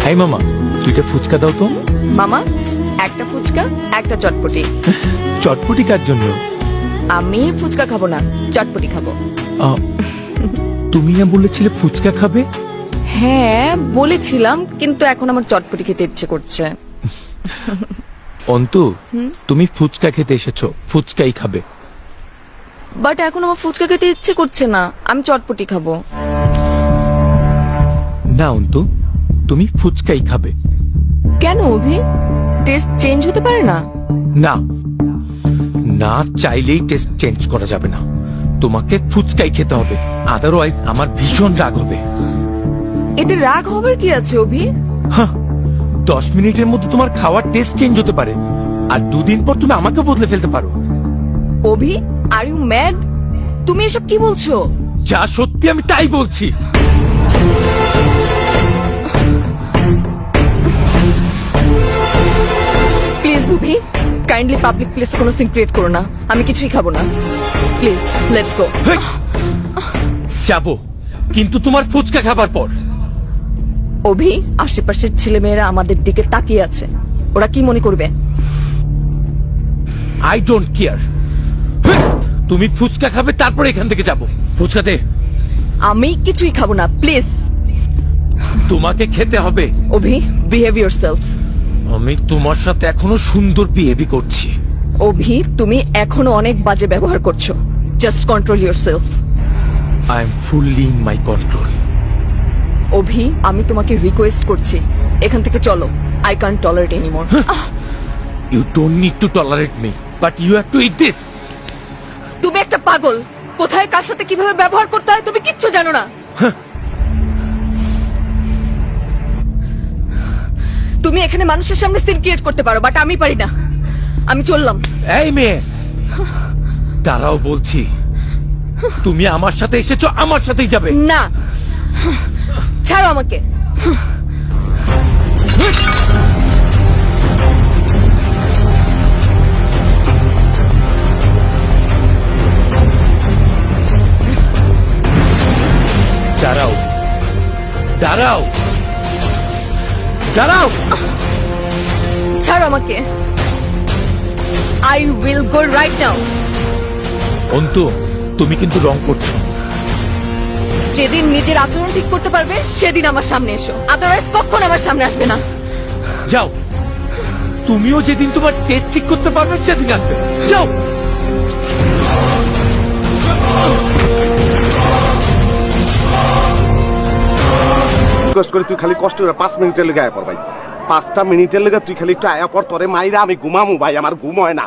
High মামা, দুইটা ফুচকা দাও তো। মামা, একটা ফুচকা একটা চটপটি। চটপটি কার জন্য? আমি ফুচকা খাবো না, চটপটি খাবো। তুমি না বলেছিলে ফুচকা খাবে? হ্যাঁ বলেছিলাম, কিন্তু এখন আমার চটপটি খেতে ইচ্ছে করছে। অন্তু, তুমি ফুচকা খেতে এসেছো, ফুচকাই খাবে। বাট এখন আমার ফুচকা খেতে ইচ্ছে করছে না, আমি চটপটি খাবো। না অন্তু, তুমি ফুচকাই খাবে। কেন অভি? টেস্ট চেঞ্জ হতে পারে না? না, না চাইলেই টেস্ট চেঞ্জ করা যাবে না। তোমাকে ফুচকাই খেতে হবে, আদারওয়াইজ আমার ভীষণ রাগ হবে। এতে রাগ হবার কি আছে অভি? 10 মিনিটের মধ্যে তোমার খাওয়ার টেস্ট চেঞ্জ হতে পারে, আর 2 দিন পর তুমি আমাকে বদলে ফেলতে পারো। অভি, আর ইউ ম্যাড? তুমি এসব কি বলছো? যা সত্যি আমি তাই বলছি। প্লিজ অভি, কাইন্ডলি পাবলিক প্লেসে কোনো সিন ক্রিয়েট করো না। আমি কিছুই খাবো না, প্লিজ লেটস গো। যাবো, কিন্তু তোমার ফুচকা খাবার পর। অভি, আশেপাশের ছেলেমেয়েরা আমাদের দিকে তাকিয়ে আছে, ওরা কি মনে করবে? I don't care. তুমি ফুচকা খাবে, তারপর এখান থেকে যাবো। ফুচকা দে। আমি কিছুই খাবো না, প্লিজ। তোমাকে খেতে হবে। অভি, বিহেভ ইয়োরসেলফ। আমি তোমার সাথে এখনো সুন্দর বিহেভি করছি। অভি, তুমি এখনো অনেক বাজে ব্যবহার করছো। Just control yourself. I am fully in my control. Abhi, আমি তোমাকে রিকোয়েস্ট করছি, এখান থেকে চলো। I can't tolerate anymore. You don't need to tolerate me, but you have to eat this. তুমি একটা পাগল, কোথায় কার সাথে কিভাবে ব্যবহার করতে হয় তুমি কিচ্ছু জানো না। তুমি এখানে মানুষের সামনে সিন ক্রিয়েট করতে পারো, বাট আমি পারি না। আমি চললাম। এই মেয়ে, দাঁড়াও বলছি। তুমি আমার সাথে এসেছো, আমার সাথেই যাবে। না, ছাড়ো আমাকে। দাঁড়াও, দাঁড়াও, দাঁড়াও। ছাড়ো আমাকে। I will go right now. Antu, তুমি কিন্তু রং করছো। যেদিন নিজের আচরণ ঠিক করতে পারবে সেদিন আমার সামনে এসো, আদারওয়াইজ কখন আমার সামনে আসবে না। যাও, তুমিও যেদিন তোমার টেস্ট ঠিক করতে পারবে সেদিন আসবে। যাও। রিকোয়েস্ট করি তুই খালি কষ্ট করে 5 মিনিটের লেগে আয়া পর ভাই। 5টা মিনিটের লেগে তুই খালি একটু আয়া পর, তোরে মাইরা আমি ঘুমামু ভাই, আমার ঘুম হয় না।